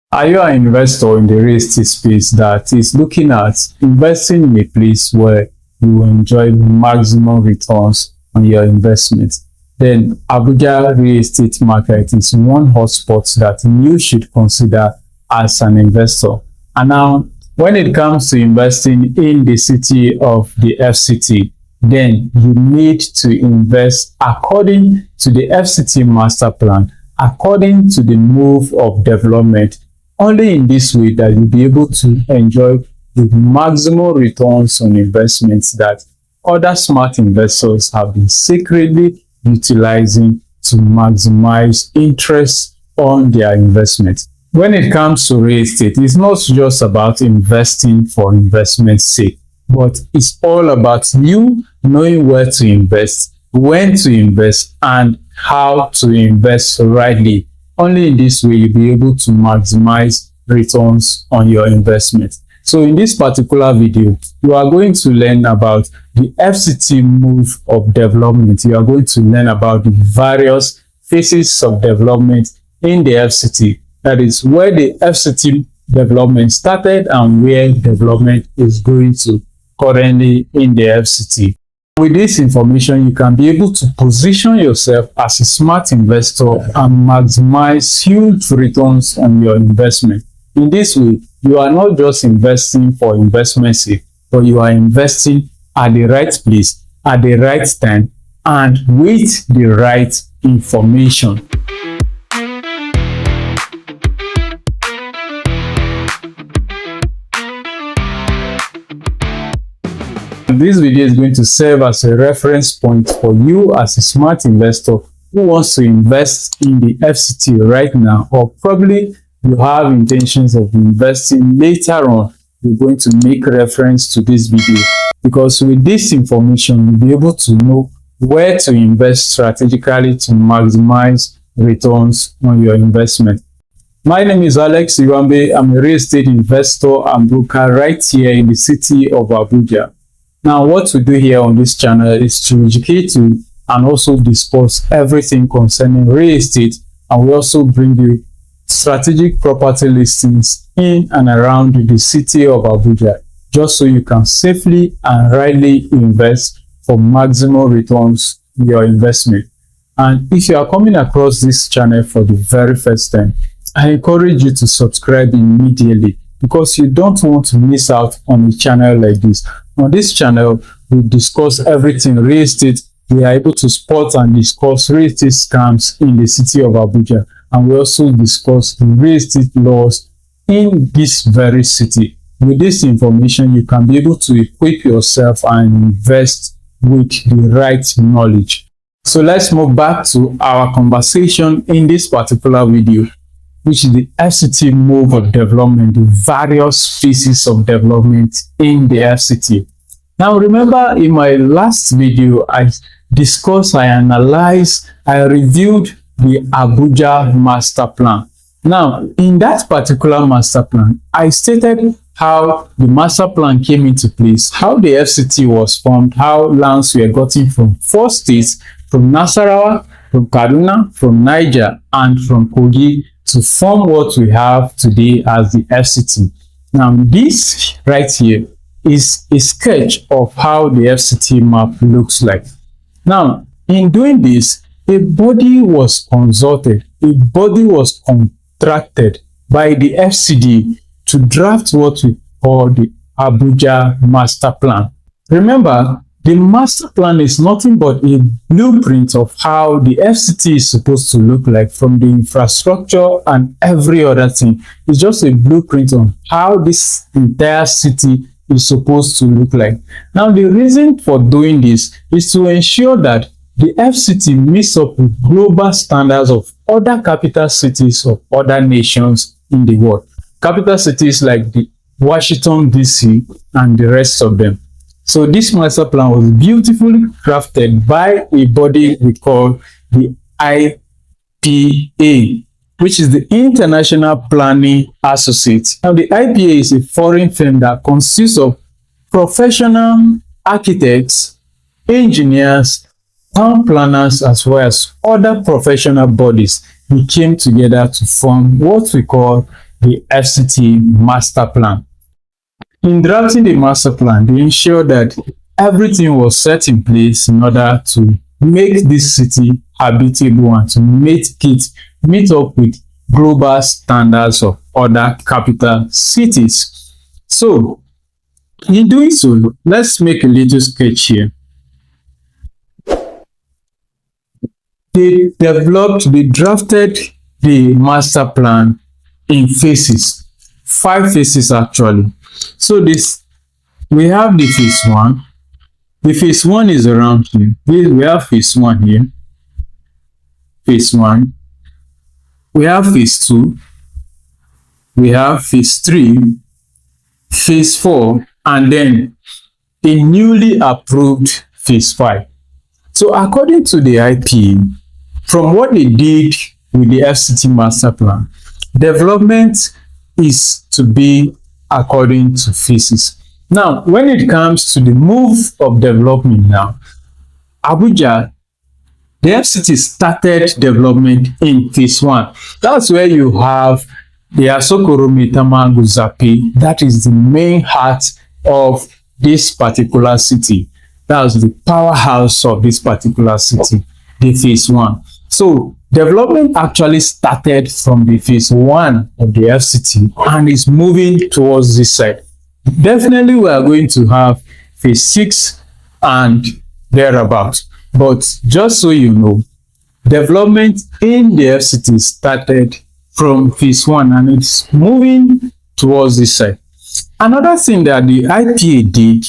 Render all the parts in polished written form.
Are you an investor in the real estate space that is looking at investing in a place where you will enjoy maximum returns on your investment? Then Abuja real estate market is one hotspot that you should consider as an investor. And now, when it comes to investing in the city of the FCT, then you need to invest according to the FCT Master Plan, according to the move of development. Only in this way that you'll be able to enjoy the maximum returns on investments that other smart investors have been secretly utilizing to maximize interest on their investment. When it comes to real estate, it's not just about investing for investment's sake, but it's all about you knowing where to invest, when to invest, and how to invest rightly. Only in this way you'll be able to maximize returns on your investment. So in this particular video, you are going to learn about the FCT move of development. You are going to learn about the various phases of development in the FCT. That is where the FCT development started and where development is going to currently in the FCT. With this information, you can be able to position yourself as a smart investor and maximize huge returns on your investment. In this way, you are not just investing for investment's sake, but you are investing at the right place, at the right time, and with the right information. This video is going to serve as a reference point for you as a smart investor who wants to invest in the FCT right now, or probably you have intentions of investing later on. You're going to make reference to this video, because with this information you'll be able to know where to invest strategically to maximize returns on your investment. My name is Alex Iwambe. I'm a real estate investor and broker right here in the city of Abuja. Now, what we do here on this channel is to educate you and also discuss everything concerning real estate, and we also bring you strategic property listings in and around the city of Abuja, just so you can safely and rightly invest for maximum returns in your investment. And if you are coming across this channel for the very first time, I encourage you to subscribe immediately, because you don't want to miss out on a channel like this. On this channel, we discuss everything real estate. We are able to spot and discuss real estate scams in the city of Abuja, and we also discuss the real estate laws in this very city. With this information, you can be able to equip yourself and invest with the right knowledge. So let's move back to our conversation in this particular video, which is the FCT move of development, the various phases of development in the FCT. Now, remember in my last video, I discussed, I analyzed, I reviewed the Abuja Master Plan. Now, in that particular Master Plan, I stated how the Master Plan came into place, how the FCT was formed, how lands were gotten from 4 states, from Nasarawa, from Kaduna, from Niger, and from Kogi, to form what we have today as the FCT. Now, this right here is a sketch of how the FCT map looks like. Now, in doing this, a body was consulted, a body was contracted by the FCD to draft what we call the Abuja Master Plan. Remember, the Master Plan is nothing but a blueprint of how the FCT is supposed to look like, from the infrastructure and every other thing. It's just a blueprint on how this entire city is supposed to look like. Now, the reason for doing this is to ensure that the FCT meets up with global standards of other capital cities of other nations in the world. Capital cities like the Washington, D.C. and the rest of them. So this master plan was beautifully crafted by a body we call the IPA, which is the International Planning Associate. Now, the IPA is a foreign firm that consists of professional architects, engineers, town planners, as well as other professional bodies. We came together to form what we call the FCT Master Plan. In drafting the master plan, they ensure that everything was set in place in order to make this city habitable and to make it meet up with global standards of other capital cities. So, in doing so, let's make a little sketch here. They drafted the master plan in phases, 5 phases actually. So we have the phase 1. The phase 1 is around here. We have phase 1 here. Phase 1. We have phase 2. We have phase 3, phase 4, and then a newly approved phase 5. So according to the IPA, from what they did with the FCT Master Plan, development is to be according to phases. Now, when it comes to the move of development now, Abuja, the FCT started development in phase 1. That's where you have the Asokoro Maitama Zape. That is the main heart of this particular city. That's the powerhouse of this particular city, the phase 1. So development actually started from the phase 1 of the FCT and is moving towards this side. Definitely we are going to have phase 6 and thereabout. But just so you know, development in the FCT started from phase 1 and it's moving towards this side. Another thing that the IPA did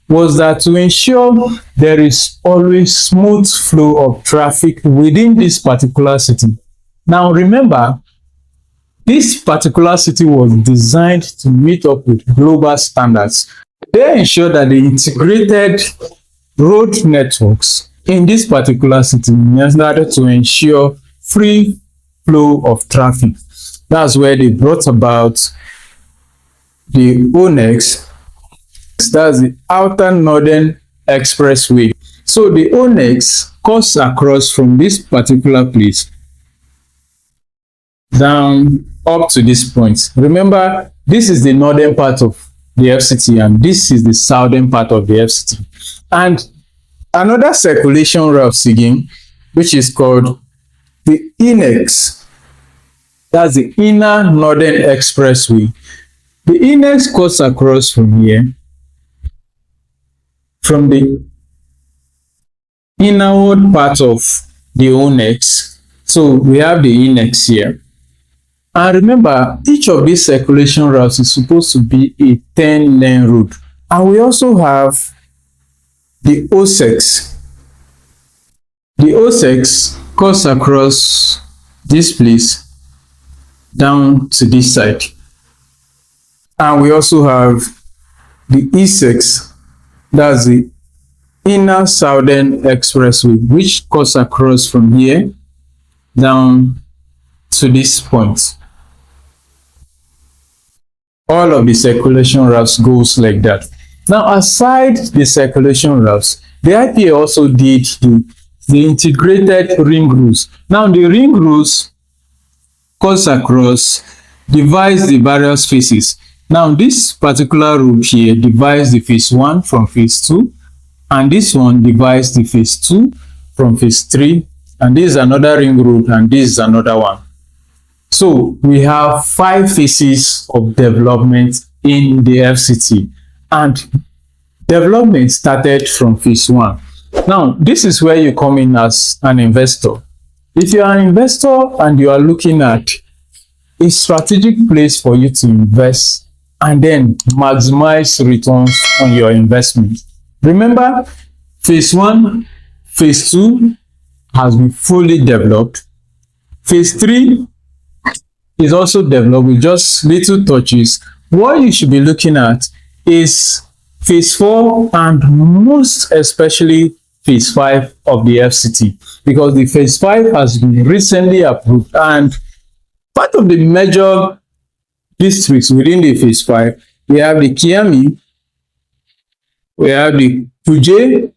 was that to ensure there is always smooth flow of traffic within this particular city. Now remember, this particular city was designed to meet up with global standards. They ensure that the integrated road networks in this particular city in order to ensure free flow of traffic. That's where they brought about the ONEX. That's the Outer Northern Expressway. So the ONEX cuts across from this particular place down up to this point. Remember, this is the northern part of the FCT and this is the southern part of the FCT. And another circulation route again, which is called the INEX. That's the Inner Northern Expressway. The INEX cuts across from here, from the innerward part of the ONEX. So we have the INEX here. And remember, each of these circulation routes is supposed to be a 10-lane road. And we also have the OSEX. The OSEX cuts across this place down to this side. And we also have the ISEX. That's the Inner Southern Expressway, which cuts across from here down to this point. All of the circulation routes goes like that. Now, aside the circulation routes, the IPA also did the integrated ring roads. Now, the ring roads cuts across, divides the various phases. Now, this particular road here divides the phase 1 from phase 2, and this one divides the phase 2 from phase 3, and this is another ring road, and this is another one. So we have 5 phases of development in the FCT, and development started from phase 1. Now, this is where you come in as an investor. If you are an investor and you are looking at a strategic place for you to invest and then maximize returns on your investment. Remember, phase 1, phase 2 has been fully developed. Phase 3 is also developed with just little touches. What you should be looking at is phase 4 and most especially phase 5 of the FCT, because the phase 5 has been recently approved, and part of the major districts within the phase 5, we have the Kiami, we have the Kuje,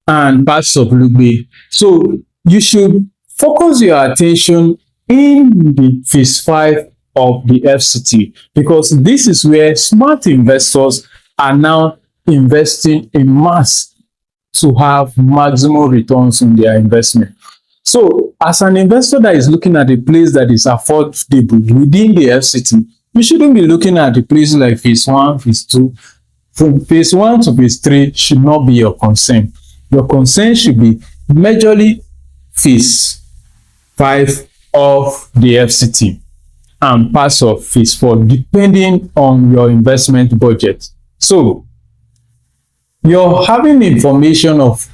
and parts of Lugbe. So you should focus your attention in the phase 5 of the FCT, because this is where smart investors are now investing in mass to have maximum returns on their investment. So as an investor that is looking at a place that is affordable within the FCT, you shouldn't be looking at the places like phase 1, phase 2. From phase 1 to phase 3 should not be your concern. Your concern should be majorly phase 5 of the FCT and parts of phase 4, depending on your investment budget. So you're having information of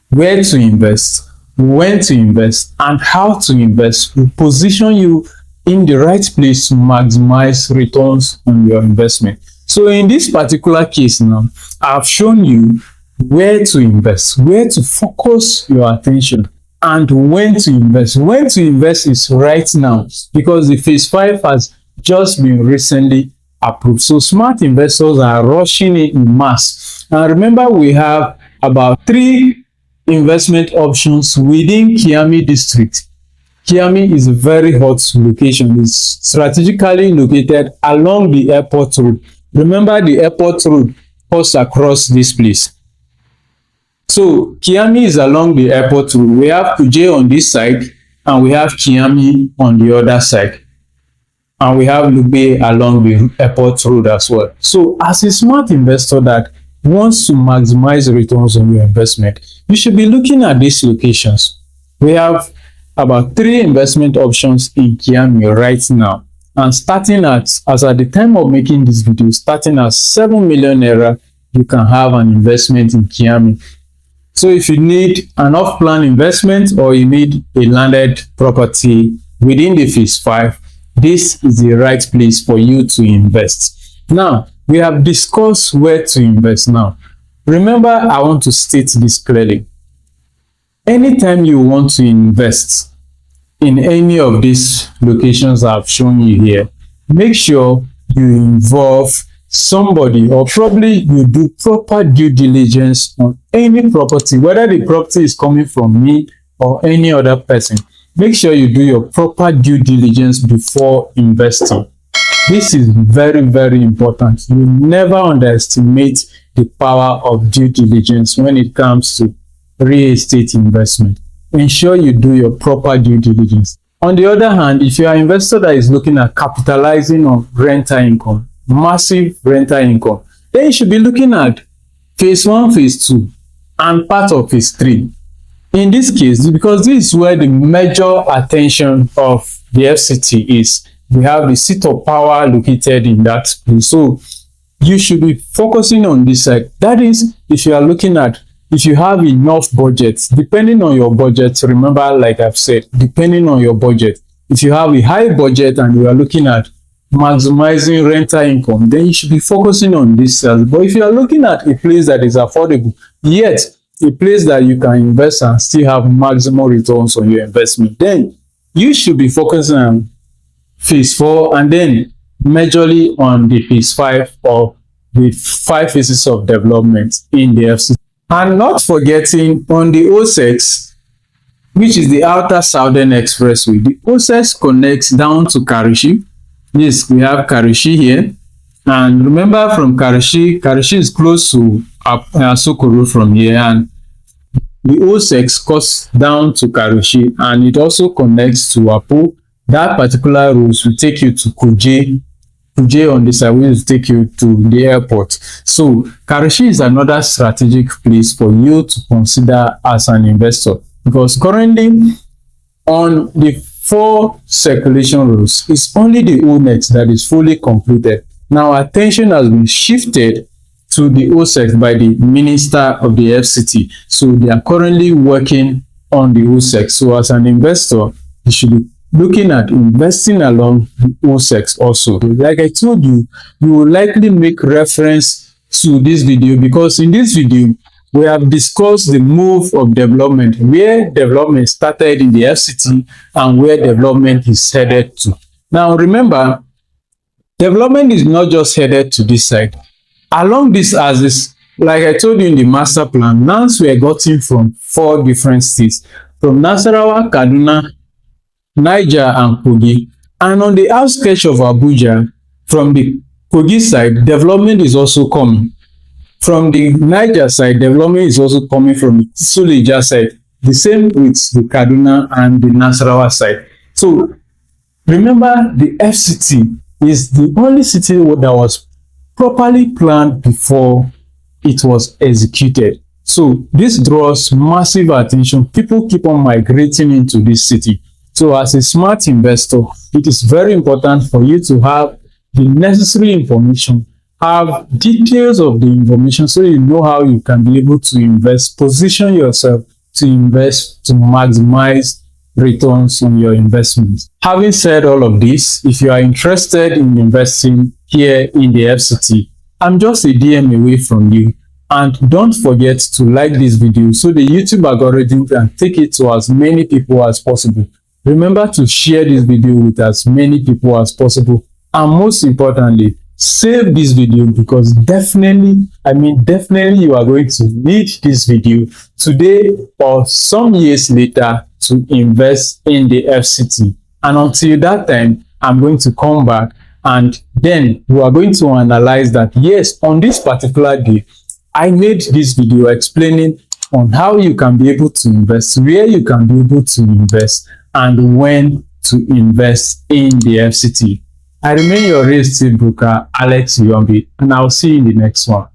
where to invest, when to invest, and how to invest will position you in the right place to maximize returns on your investment. So in this particular case now, I've shown you where to invest, where to focus your attention, and when to invest. When to invest is right now, because the phase 5 has just been recently approved. So smart investors are rushing in mass. And remember, we have about 3 investment options within Kiami district. Kiami is a very hot location. It's strategically located along the airport road. Remember, the airport road cuts across this place. So Kiami is along the airport road. We have Kuje on this side and we have Kiami on the other side. And we have Lube along the airport road as well. So as a smart investor that wants to maximize returns on your investment, you should be looking at these locations. We have about 3 investment options in Kiami right now. And starting at, as at the time of making this video, starting at 7 million naira, you can have an investment in Kiami. So if you need an off-plan investment or you need a landed property within the phase 5, this is the right place for you to invest. Now, we have discussed where to invest now. Remember, I want to state this clearly. Anytime you want to invest in any of these locations I've shown you here, make sure you involve somebody, or probably you do proper due diligence on any property, whether the property is coming from me or any other person. Make sure you do your proper due diligence before investing. This is very, very important. You never underestimate the power of due diligence when it comes to real estate investment. Ensure you do your proper due diligence. On the other hand, if you are an investor that is looking at capitalizing on rental income, massive rental income, then you should be looking at phase 1, phase 2, and part of phase 3. In this case, because this is where the major attention of the FCT is, we have the seat of power located in that place. So you should be focusing on this side. That is, if you are looking at, if you have enough budget, depending on your budget, remember, like I've said, depending on your budget, if you have a high budget and you are looking at maximizing rental income, then you should be focusing on this side. But if you are looking at a place that is affordable, yet a place that you can invest and still have maximum returns on your investment, then you should be focusing on phase 4 and then majorly on the phase 5 or the 5 phases of development in the FCT. And not forgetting on the OSEX, which is the Outer Southern Expressway. The OSEX connects down to Karishi. Yes, we have Karishi here. And remember, from Karishi is close to Asokoro from here. And the OSEX cuts down to Karishi and it also connects to Apo. That particular route will take you to Kuje on this side will take you to the airport. So Karishi is another strategic place for you to consider as an investor, because currently on the 4 circulation routes, it's only the ONEX that is fully completed. Now attention has been shifted to the OSEX by the Minister of the FCT. So they are currently working on the OSEX. So as an investor, you should be looking at investing along the OSEX also. Like I told you, you will likely make reference to this video, because in this video, we have discussed the move of development, where development started in the FCT and where development is headed to. Now remember, development is not just headed to this side. Along this axis, like I told you in the master plan, lands were gotten from 4 different states, from Nasarawa, Kaduna, Niger and Kogi. And on the outskirts of Abuja, from the Kogi side, development is also coming. From the Niger side, development is also coming from the Suleja side. The same with the Kaduna and the Nasarawa side. So remember, the FCT is the only city that was properly planned before it was executed. So this draws massive attention. People keep on migrating into this city. So as a smart investor, it is very important for you to have the necessary information, have details of the information so you know how you can be able to invest, position yourself to invest to maximize returns on your investments. Having said all of this, if you are interested in investing here in the FCT, I'm just a DM away from you. And don't forget to like this video so the YouTube algorithm can take it to as many people as possible. Remember to share this video with as many people as possible. And most importantly, save this video, because definitely you are going to need this video today or some years later to invest in the FCT. And until that time, I'm going to come back and then we are going to analyze that, yes, on this particular day, I made this video explaining on how you can be able to invest, where you can be able to invest, and when to invest in the FCT. I remain your real estate broker, Alex Yombi, and I'll see you in the next one.